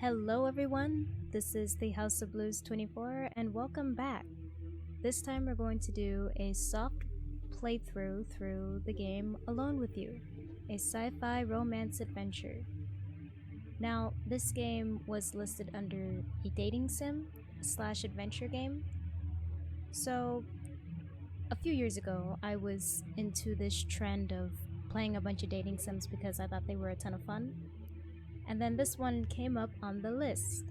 Hello everyone, this is the House of Blues 24 and welcome back. This time we're going to do a soft playthrough through the game Alone With You, a sci-fi romance adventure. Now, this game was listed under a dating sim slash adventure game. So, a few years ago, I was into this trend of playing a bunch of dating sims because I thought they were a ton of fun. And then this one came up on the list,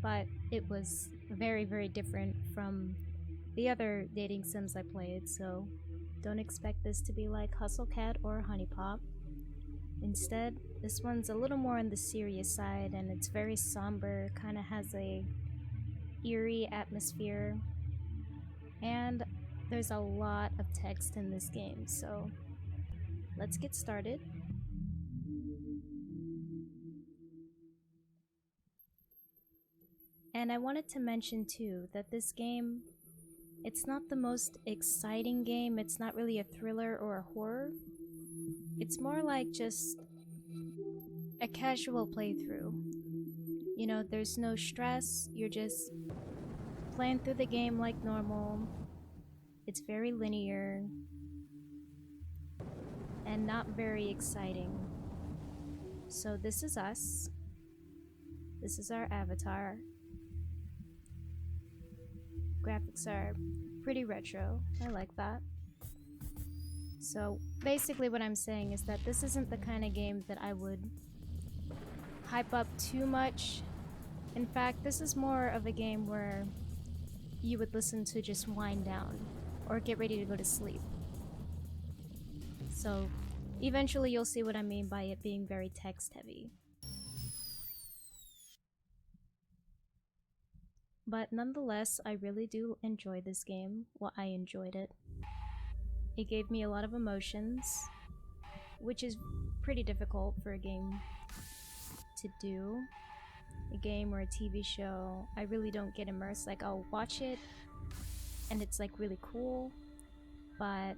but it was very, very different from the other dating sims I played, so don't expect this to be like Hustle Cat or Honey Pop. Instead, this one's a little more on the serious side and it's very somber, kind of has a eerie atmosphere, and there's a lot of text in this game, so let's get started. And I wanted to mention too that this game, it's not the most exciting game. It's not really a thriller or a horror. It's more like just a casual playthrough. You know, there's no stress. You're just playing through the game like normal. It's very linear and not very exciting. So this is us. This is our avatar. Graphics are pretty retro. I like that. So basically what I'm saying is that this isn't the kind of game that I would hype up too much. In fact, this is more of a game where you would listen to just wind down or get ready to go to sleep. So eventually you'll see what I mean by it being very text heavy. But nonetheless, I really do enjoy this game. Well, I enjoyed it. It gave me a lot of emotions, which is pretty difficult for a game to do. A game or a TV show, I really don't get immersed. Like, I'll watch it, and it's like really cool, but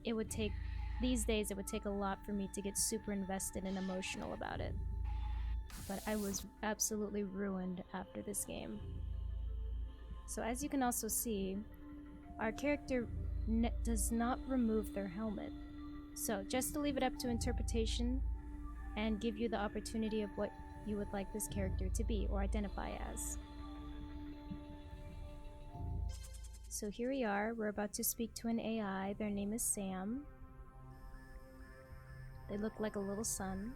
it would take, these days, it would take a lot for me to get super invested and emotional about it. But I was absolutely ruined after this game. So as you can also see, our character does not remove their helmet. So just to leave it up to interpretation and give you the opportunity of what you would like this character to be or identify as. So here we are, we're about to speak to an AI. Their name is Sam. They look like a little sun.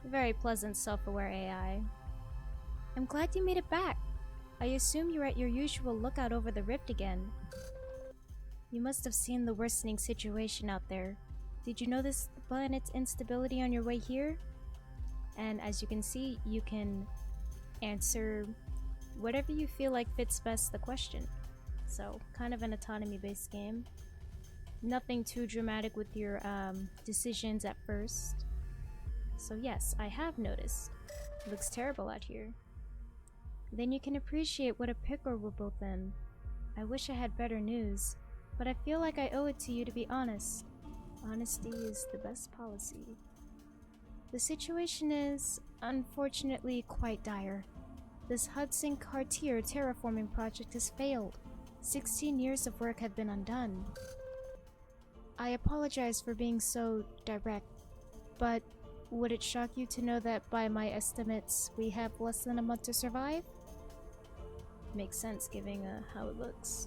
Very pleasant, self-aware AI. I'm glad you made it back. I assume you're at your usual lookout over the rift again. You must have seen the worsening situation out there. Did you notice the planet's instability on your way here? And as you can see, you can answer whatever you feel like fits best the question. So, kind of an autonomy-based game. Nothing too dramatic with your decisions at first. So yes, I have noticed. Looks terrible out here. Then you can appreciate what a pickle we're both in. I wish I had better news, but I feel like I owe it to you to be honest. Honesty is the best policy. The situation is, unfortunately, quite dire. This Hudson Cartier terraforming project has failed. 16 years of work have been undone. I apologize for being so direct, but would it shock you to know that by my estimates, we have less than a month to survive? Makes sense given how it looks.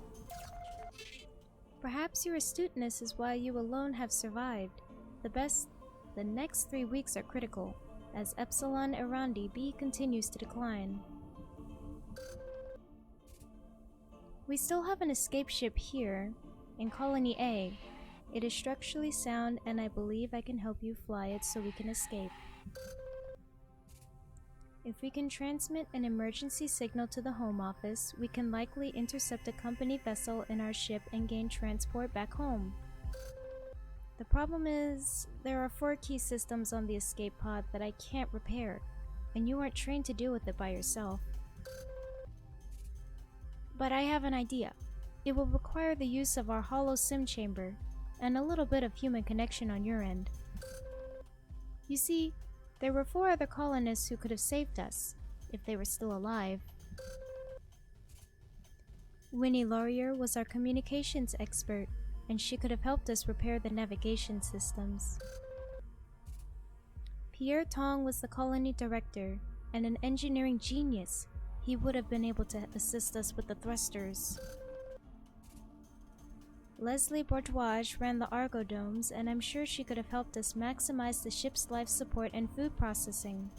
Perhaps your astuteness is why you alone have survived. The next 3 weeks are critical, as Epsilon Erandi B continues to decline. We still have an escape ship here, in Colony A. It is structurally sound and I believe I can help you fly it so we can escape. If we can transmit an emergency signal to the Home Office, we can likely intercept a company vessel in our ship and gain transport back home. The problem is, there are 4 key systems on the escape pod that I can't repair, and you aren't trained to deal with it by yourself. But I have an idea. It will require the use of our hollow sim chamber, and a little bit of human connection on your end. You see, there were 4 other colonists who could have saved us, if they were still alive. Winnie Laurier was our communications expert, and she could have helped us repair the navigation systems. Pierre Tong was the colony director, and an engineering genius. He would have been able to assist us with the thrusters. Leslie Bourgeois ran the Argodomes, and I'm sure she could have helped us maximize the ship's life support and food processing.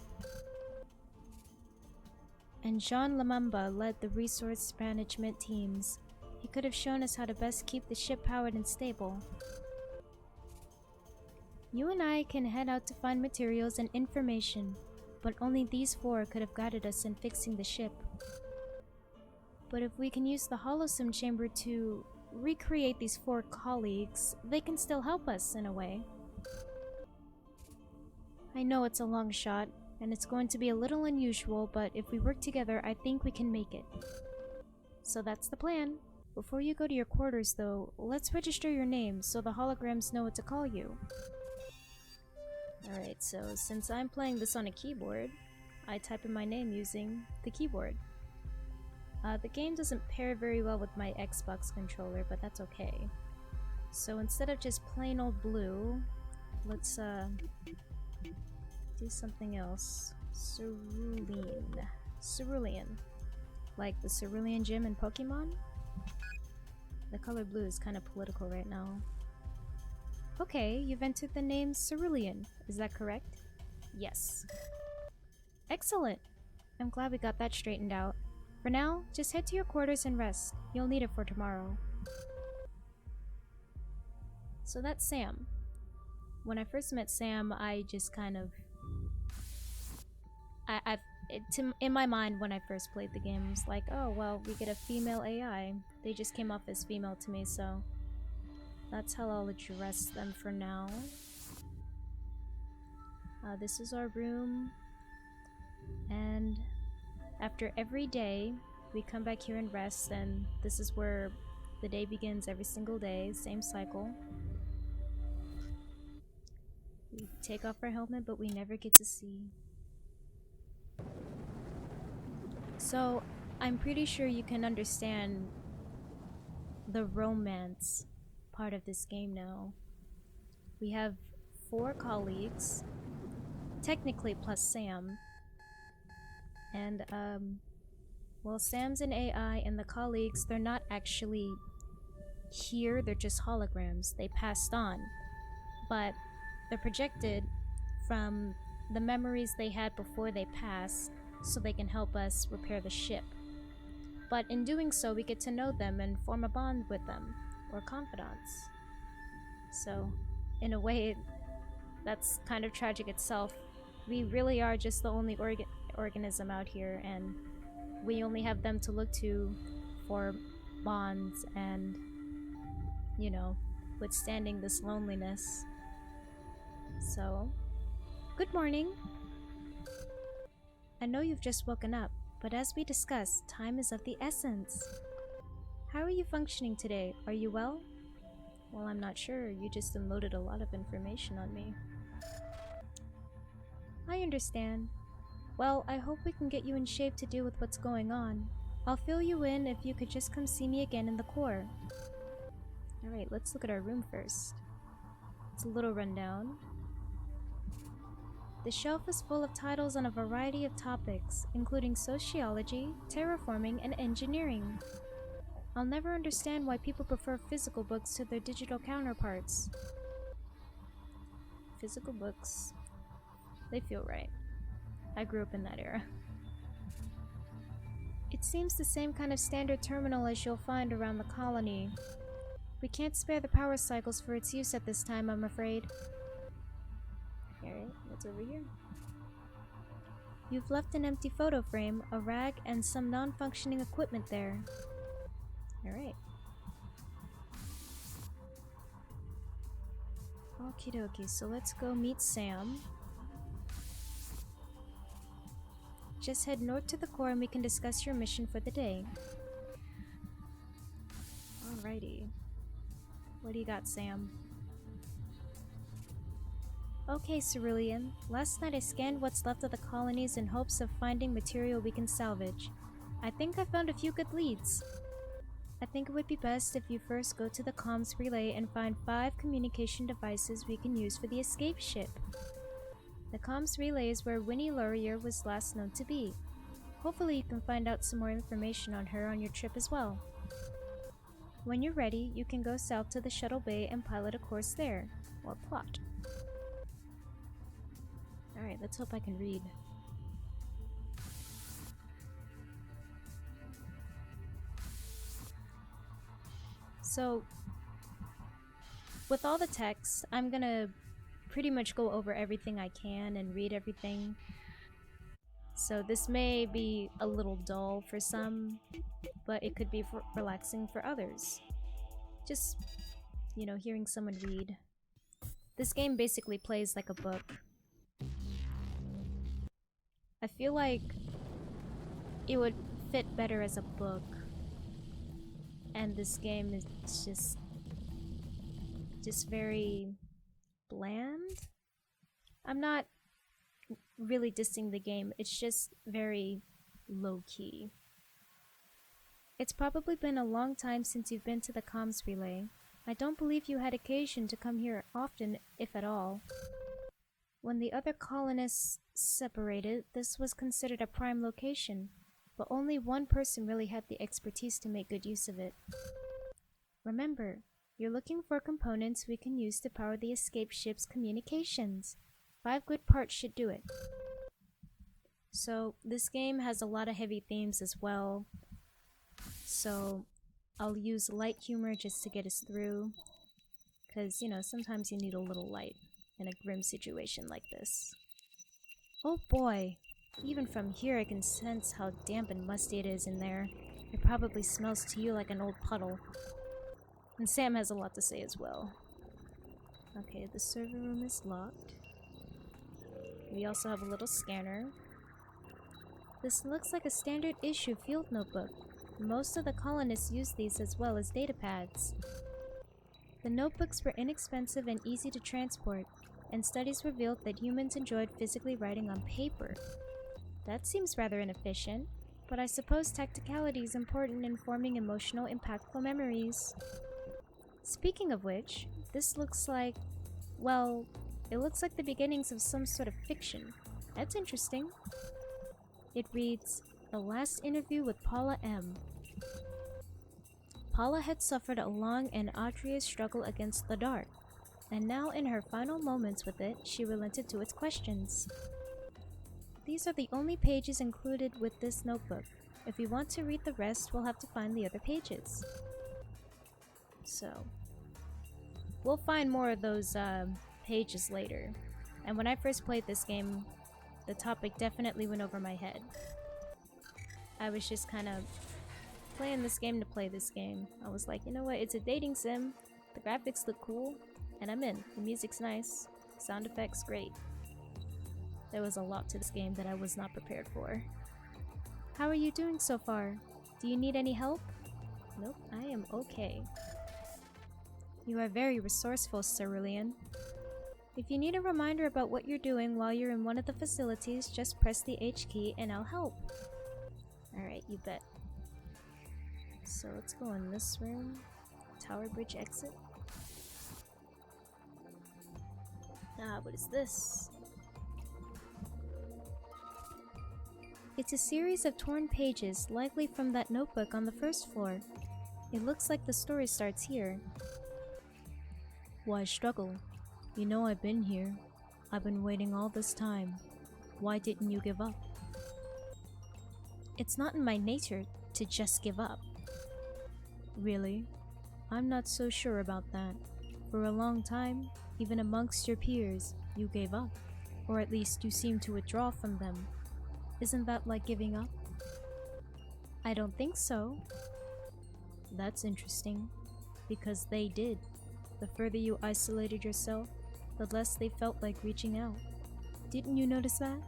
And Jean Lamamba led the resource management teams. He could have shown us how to best keep the ship powered and stable. You and I can head out to find materials and information, but only these 4 could have guided us in fixing the ship. But if we can use the holosim chamber to recreate these 4 colleagues, they can still help us in a way. I know it's a long shot, and it's going to be a little unusual, but if we work together, I think we can make it. So that's the plan. Before you go to your quarters, though, let's register your name so the holograms know what to call you. Alright, so since I'm playing this on a keyboard, I type in my name using the keyboard. The game doesn't pair very well with my Xbox controller, but that's okay. So instead of just plain old blue, let's do something else. Cerulean. Cerulean. Like the Cerulean gym in Pokemon? The color blue is kind of political right now. Okay, you've entered the name Cerulean. Is that correct? Yes. Excellent! I'm glad we got that straightened out. For now, just head to your quarters and rest. You'll need it for tomorrow. So that's Sam. When I first met Sam, I just kind of... in my mind, when I first played the game, it was like, oh, well, we get a female AI. They just came off as female to me, so... that's how I'll address them for now. This is our room. And after every day, we come back here and rest, and this is where the day begins every single day, same cycle. We take off our helmet, but we never get to see. So, I'm pretty sure you can understand the romance part of this game now. We have 4 colleagues, technically plus Sam. And, well, Sam's an AI, and the colleagues, they're not actually here, they're just holograms. They passed on. But they're projected from the memories they had before they passed, so they can help us repair the ship. But in doing so, we get to know them and form a bond with them, or confidants. So, in a way, that's kind of tragic itself. We really are just the only organism out here, and we only have them to look to for bonds and, you know, withstanding this loneliness. So, good morning. I know you've just woken up, but as we discussed, time is of the essence. How are you functioning today? Are you well? Well, I'm not sure. You just unloaded a lot of information on me. I understand. Well, I hope we can get you in shape to deal with what's going on. I'll fill you in if you could just come see me again in the core. Alright, let's look at our room first. It's a little rundown. The shelf is full of titles on a variety of topics, including sociology, terraforming, and engineering. I'll never understand why people prefer physical books to their digital counterparts. Physical books, they feel right. I grew up in that era. It seems the same kind of standard terminal as you'll find around the colony. We can't spare the power cycles for its use at this time, I'm afraid. Alright, what's over here? You've left an empty photo frame, a rag, and some non-functioning equipment there. Alright. Okie dokie, so let's go meet Sam. Just head north to the core and we can discuss your mission for the day. Alrighty. What do you got, Sam? Okay, Cerulean. Last night I scanned what's left of the colonies in hopes of finding material we can salvage. I think I found a few good leads. I think it would be best if you first go to the comms relay and find 5 communication devices we can use for the escape ship. The comms relay is where Winnie Laurier was last known to be. Hopefully you can find out some more information on her on your trip as well. When you're ready, you can go south to the shuttle bay and pilot a course there, or plot. Alright, let's hope I can read. So, with all the text, I'm gonna pretty much go over everything I can and read everything. So this may be a little dull for some, but it could be relaxing for others. Just, you know, hearing someone read. This game basically plays like a book. I feel like it would fit better as a book. And this game is just very bland. I'm not really dissing the game, it's just very low-key. It's probably been a long time since you've been to the comms relay. I don't believe you had occasion to come here often, if at all. When the other colonists separated, this was considered a prime location, but only one person really had the expertise to make good use of it. Remember, you're looking for components we can use to power the escape ship's communications. 5 good parts should do it. So, this game has a lot of heavy themes as well. So, I'll use light humor just to get us through. Because, you know, sometimes you need a little light in a grim situation like this. Oh boy! Even from here I can sense how damp and musty it is in there. It probably smells to you like an old puddle. And Sam has a lot to say as well. Okay, the server room is locked. We also have a little scanner. This looks like a standard issue field notebook. Most of the colonists use these as well as data pads. The notebooks were inexpensive and easy to transport, and studies revealed that humans enjoyed physically writing on paper. That seems rather inefficient, but I suppose tacticality is important in forming emotional, impactful memories. Speaking of which, this looks like, well, it looks like the beginnings of some sort of fiction. That's interesting. It reads, The Last Interview with Paula M. Paula had suffered a long and arduous struggle against the dark, and now in her final moments with it, she relented to its questions. These are the only pages included with this notebook. If you want to read the rest, we'll have to find the other pages. So, we'll find more of those pages later. And when I first played this game, the topic definitely went over my head. I was just kind of playing this game to play this game. I was like, you know what, it's a dating sim, the graphics look cool, and I'm in. The music's nice, sound effects great. There was a lot to this game that I was not prepared for. How are you doing so far? Do you need any help? Nope, I am okay. You are very resourceful, Cerulean. If you need a reminder about what you're doing while you're in one of the facilities, just press the H key and I'll help. Alright, you bet. So let's go in this room. Tower bridge exit. Ah, what is this? It's a series of torn pages, likely from that notebook on the first floor. It looks like the story starts here. Why struggle? You know I've been here. I've been waiting all this time. Why didn't you give up? It's not in my nature to just give up. Really? I'm not so sure about that. For a long time, even amongst your peers, you gave up. Or at least you seemed to withdraw from them. Isn't that like giving up? I don't think so. That's interesting. Because they did. The further you isolated yourself, the less they felt like reaching out. Didn't you notice that?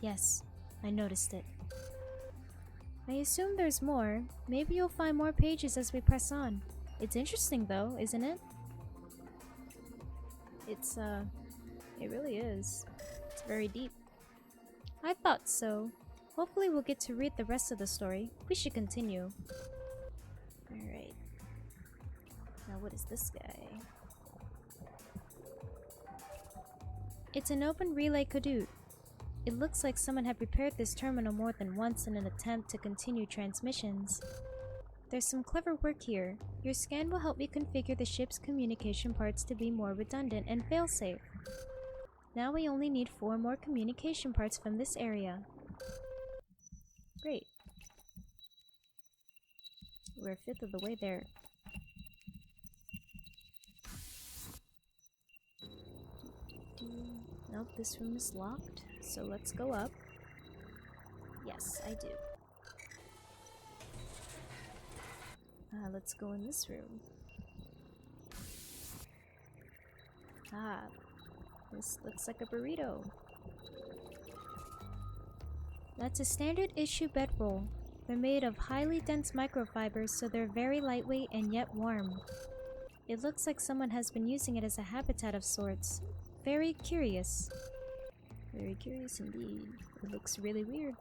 Yes, I noticed it. I assume there's more. Maybe you'll find more pages as we press on. It's interesting though, isn't it? It's It really is. It's very deep. I thought so. Hopefully we'll get to read the rest of the story. We should continue. Alright. Now what is this guy? It's an open relay caduce. It looks like someone had prepared this terminal more than once in an attempt to continue transmissions. There's some clever work here. Your scan will help me configure the ship's communication parts to be more redundant and fail-safe. Now we only need 4 more communication parts from this area. Great. We're a fifth of the way there. Nope, this room is locked, so let's go up. Yes, I do. Let's go in this room. This looks like a burrito. That's a standard issue bedroll. They're made of highly dense microfibers, so they're very lightweight and yet warm. It looks like someone has been using it as a habitat of sorts. Very curious. Very curious indeed. It looks really weird.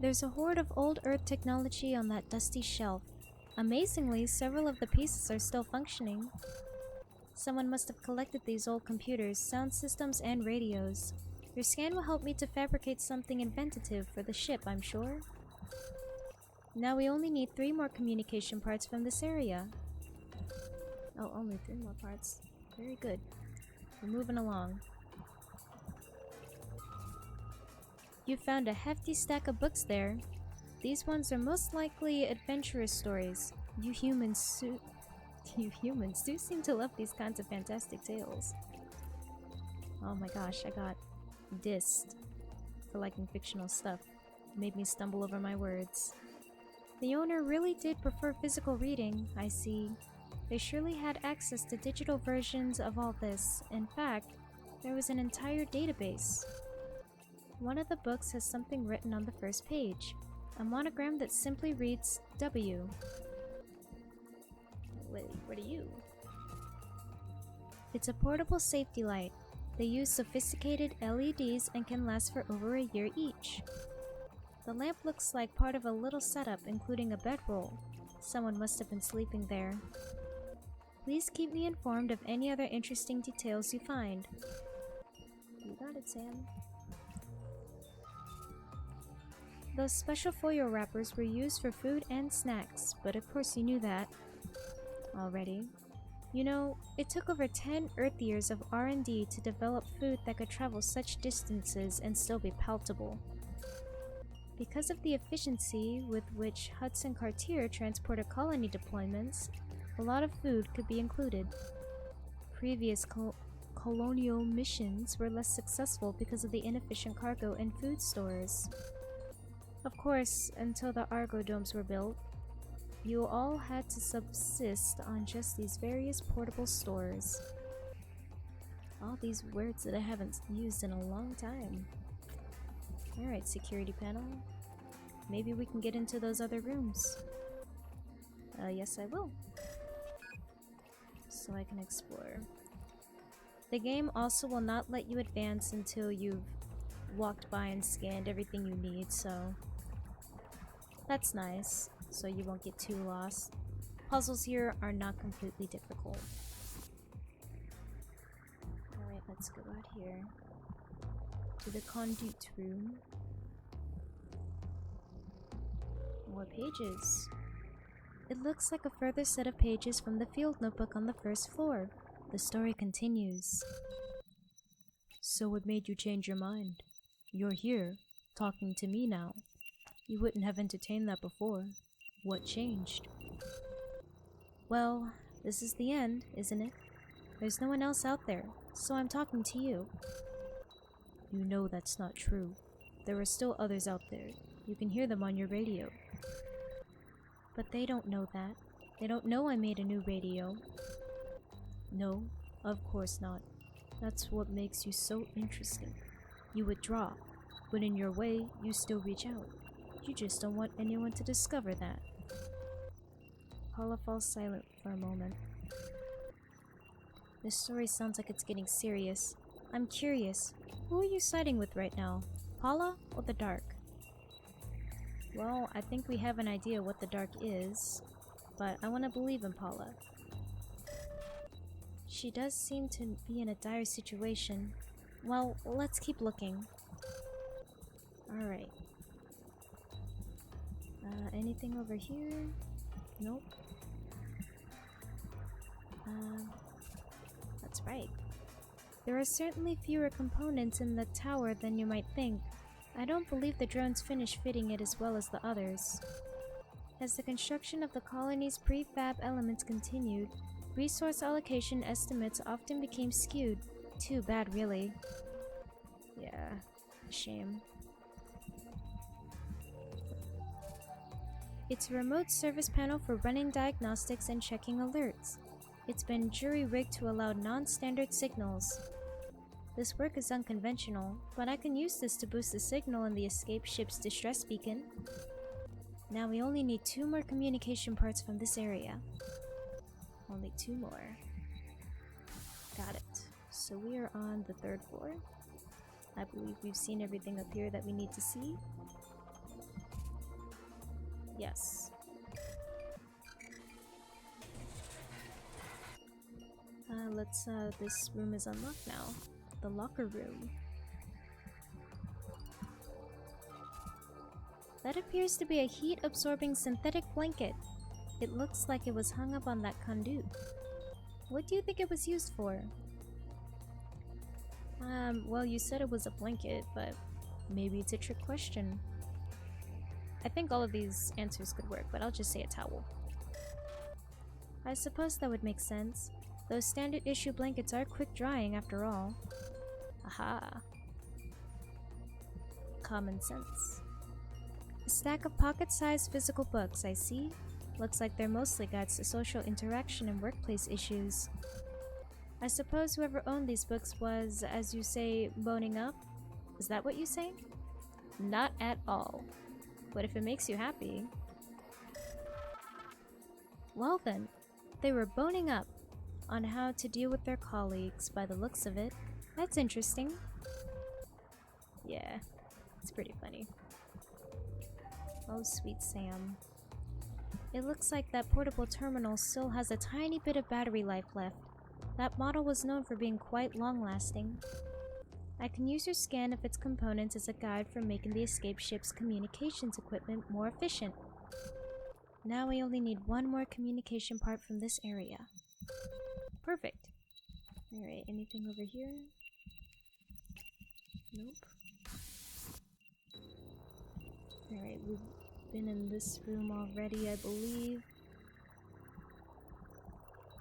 There's a hoard of old Earth technology on that dusty shelf. Amazingly, several of the pieces are still functioning. Someone must have collected these old computers, sound systems, and radios. Your scan will help me to fabricate something inventive for the ship, I'm sure. Now we only need 3 more communication parts from this area. Oh, only 3 more parts. Very good. We're moving along. You found a hefty stack of books there. These ones are most likely adventurous stories. You humans do seem to love these kinds of fantastic tales. Oh my gosh, I got dissed for liking fictional stuff. It made me stumble over my words. The owner really did prefer physical reading, I see. They surely had access to digital versions of all this. In fact, there was an entire database. One of the books has something written on the first page. A monogram that simply reads W. Wait, what are you? It's a portable safety light. They use sophisticated LEDs and can last for over a year each. The lamp looks like part of a little setup, including a bedroll. Someone must have been sleeping there. Please keep me informed of any other interesting details you find. You got it, Sam. Those special foil wrappers were used for food and snacks, but of course you knew that already. You know, it took over 10 Earth years of R&D to develop food that could travel such distances and still be palatable. Because of the efficiency with which Hudson Cartier transported colony deployments, a lot of food could be included. Previous colonial missions were less successful because of the inefficient cargo and food stores. Of course, until the Argo domes were built, you all had to subsist on just these various portable stores. All these words that I haven't used in a long time. Alright, security panel. Maybe we can get into those other rooms. Yes I will. So I can explore. The game also will not let you advance until you've walked by and scanned everything you need, so that's nice, so you won't get too lost. Puzzles here are not completely difficult. Alright, let's go out here to the conduit room. More pages. It looks like a further set of pages from the field notebook on the first floor. The story continues. So what made you change your mind? You're here, talking to me now. You wouldn't have entertained that before. What changed? Well, this is the end, isn't it? There's no one else out there, so I'm talking to you. You know that's not true. There are still others out there. You can hear them on your radio. But they don't know that. They don't know I made a new radio. No, of course not. That's what makes you so interesting. You withdraw, but in your way, you still reach out. You just don't want anyone to discover that. Paula falls silent for a moment. This story sounds like it's getting serious. I'm curious. Who are you siding with right now? Paula or the Dark? Well, I think we have an idea what the Dark is, but I want to believe in Paula. She does seem to be in a dire situation. Well, let's keep looking. Alright. Anything over here? Nope. That's right. There are certainly fewer components in the tower than you might think. I don't believe the drones finished fitting it as well as the others. As the construction of the colony's prefab elements continued, resource allocation estimates often became skewed. Too bad, really. Yeah, shame. It's a remote service panel for running diagnostics and checking alerts. It's been jury-rigged to allow non-standard signals. This work is unconventional, but I can use this to boost the signal in the escape ship's distress beacon. Now we only need 2 more communication parts from this area. Only 2 more. Got it. So we are on the 3rd floor. I believe we've seen everything up here that we need to see. Yes. This room is unlocked now. The locker room. That appears to be a heat-absorbing synthetic blanket. It looks like it was hung up on that conduit. What do you think it was used for? Well, you said it was a blanket, but maybe it's a trick question. I think all of these answers could work, but I'll just say a towel. I suppose that would make sense. Those standard issue blankets are quick drying after all. Aha. Common sense. A stack of pocket-sized physical books, I see. Looks like they're mostly guides to social interaction and workplace issues. I suppose whoever owned these books was, as you say, boning up? Is that what you say? Not at all. But if it makes you happy... Well then, they were boning up on how to deal with their colleagues by the looks of it. That's interesting. Yeah, it's pretty funny. Oh, sweet Sam. It looks like that portable terminal still has a tiny bit of battery life left. That model was known for being quite long-lasting. I can use your scan of its components as a guide for making the escape ship's communications equipment more efficient. Now we only need 1 more communication part from this area. Perfect. Alright, anything over here? Nope. Alright, we've been in this room already, I believe.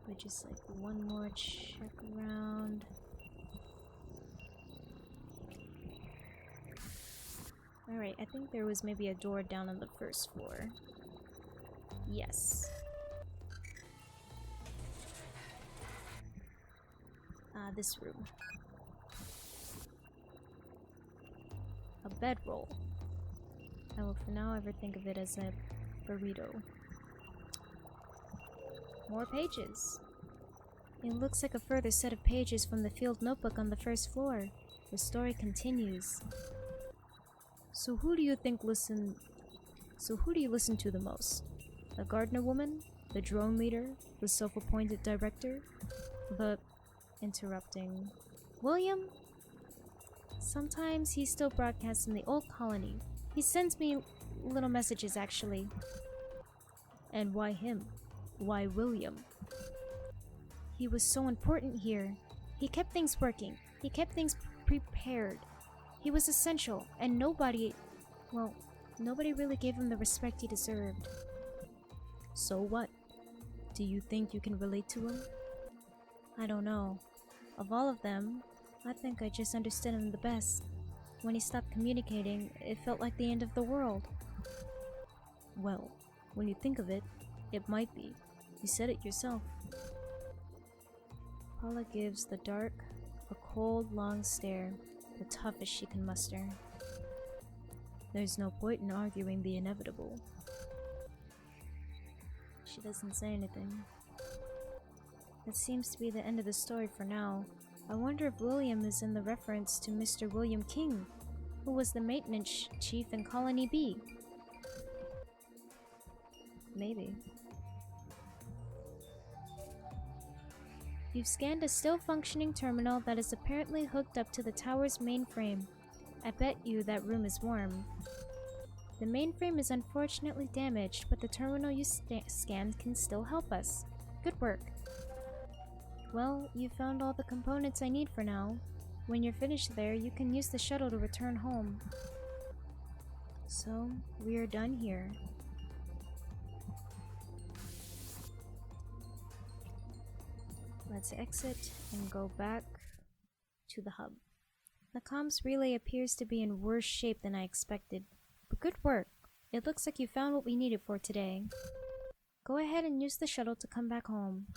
We just like 1 more check around. Alright, I think there was maybe a door down on the 1st floor. Yes. This room. A bedroll. I will for now ever think of it as a burrito. More pages. It looks like a further set of pages from the field notebook on the 1st floor. The story continues. So who do you listen to the most? The gardener woman? The drone leader? The self-appointed director? The... Interrupting. William? Sometimes he still broadcasts in the old colony. He sends me little messages, actually. And why him? Why William? He was so important here. He kept things working. He kept things prepared. He was essential, and nobody really gave him the respect he deserved. So what? Do you think you can relate to him? I don't know. Of all of them, I think I just understood him the best. When he stopped communicating, it felt like the end of the world. Well, when you think of it, it might be. You said it yourself. Paula gives the Dark a cold, long stare, the toughest she can muster. There's no point in arguing the inevitable. She doesn't say anything. That seems to be the end of the story for now. I wonder if William is in the reference to Mr. William King, who was the maintenance chief in Colony B. Maybe. You've scanned a still functioning terminal that is apparently hooked up to the tower's mainframe. I bet you that room is warm. The mainframe is unfortunately damaged, but the terminal you scanned can still help us. Good work. Well, you found all the components I need for now. When you're finished there, you can use the shuttle to return home. So, we are done here. Let's exit and go back to the hub. The comms relay appears to be in worse shape than I expected, but good work. It looks like you found what we needed for today. Go ahead and use the shuttle to come back home.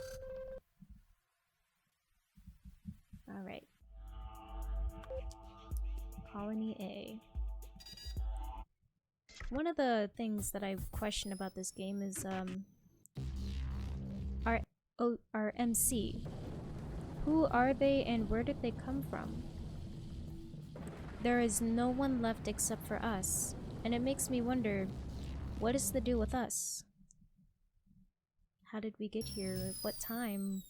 Alright. Colony A. One of the things that I question about this game is our MC. Who are they and where did they come from? There is no one left except for us, and it makes me wonder, what is the deal with us? How did we get here? At what time?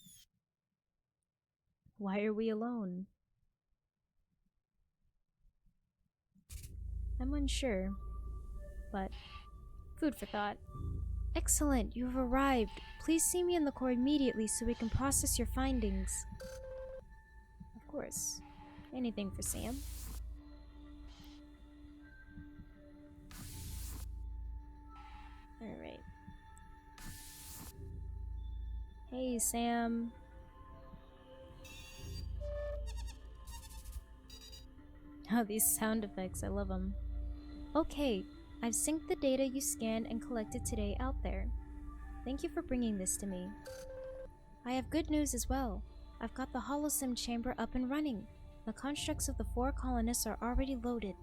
Why are we alone? I'm unsure, but food for thought. Excellent, you have arrived. Please see me in the core immediately so we can process your findings. Of course. Anything for Sam. Alright. Hey, Sam. Oh, these sound effects, I love them. Okay, I've synced the data you scanned and collected today out there. Thank you for bringing this to me. I have good news as well. I've got the holosim chamber up and running. The constructs of the 4 colonists are already loaded.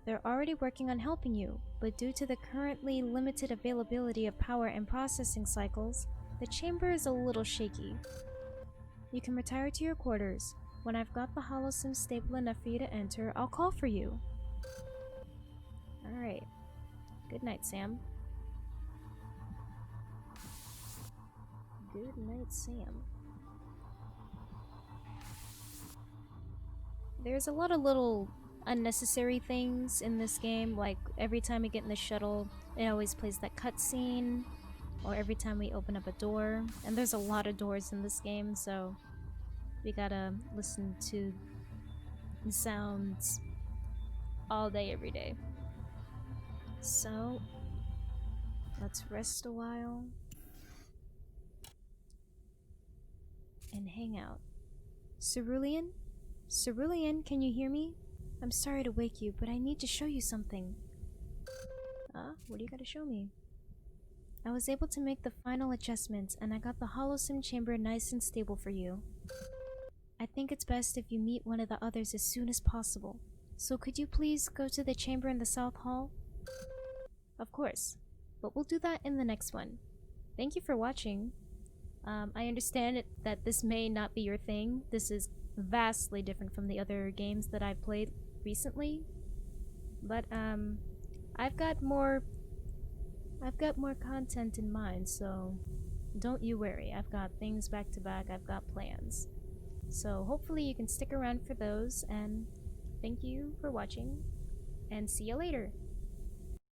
They're already working on helping you, but due to the currently limited availability of power and processing cycles, the chamber is a little shaky. You can retire to your quarters. When I've got the holosim stable enough for you to enter, I'll call for you. Alright. Good night, Sam. Good night, Sam. There's a lot of little unnecessary things in this game, like every time we get in the shuttle, it always plays that cutscene, or every time we open up a door, and there's a lot of doors in this game, so we gotta listen to the sounds all day, every day. So, let's rest a while and hang out. Cerulean? Cerulean, can you hear me? I'm sorry to wake you, but I need to show you something. What do you gotta show me? I was able to make the final adjustments, and I got the holosim chamber nice and stable for you. I think it's best if you meet one of the others as soon as possible. So could you please go to the chamber in the South Hall? Of course, but we'll do that in the next one. Thank you for watching. I understand that this may not be your thing. This is vastly different from the other games that I've played recently. But I've got more content in mind, so don't you worry. I've got things back to back. I've got plans. So hopefully you can stick around for those, and thank you for watching, and see you later.